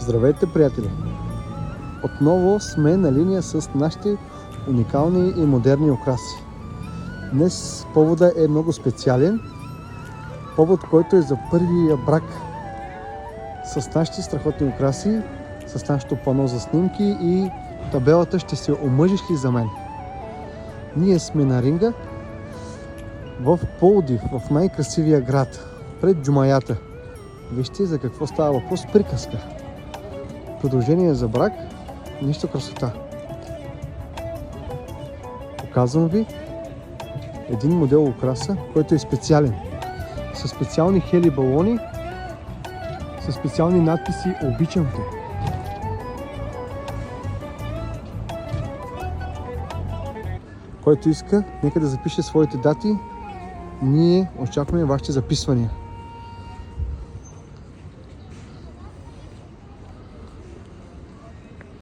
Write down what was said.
Здравейте, приятели! Отново сме на линия с нашите уникални и модерни украси. Днес повода е много специален. Повод, който е за първия брак с нашите страхотни украси, с нашото пано за снимки и табелата "Ще се омъжиш ли за мен?". Ние сме на ринга в Пловдив, в най-красивия град, пред джумаята. Вижте за какво става въпрос. Приказка. Предложение за брак, нищо красота. Показвам ви един модел украса, който е специален. С специални хели балони, с специални надписи "Обичам те". Който иска, нека да запише своите дати. Ние очакваме вашите записвания.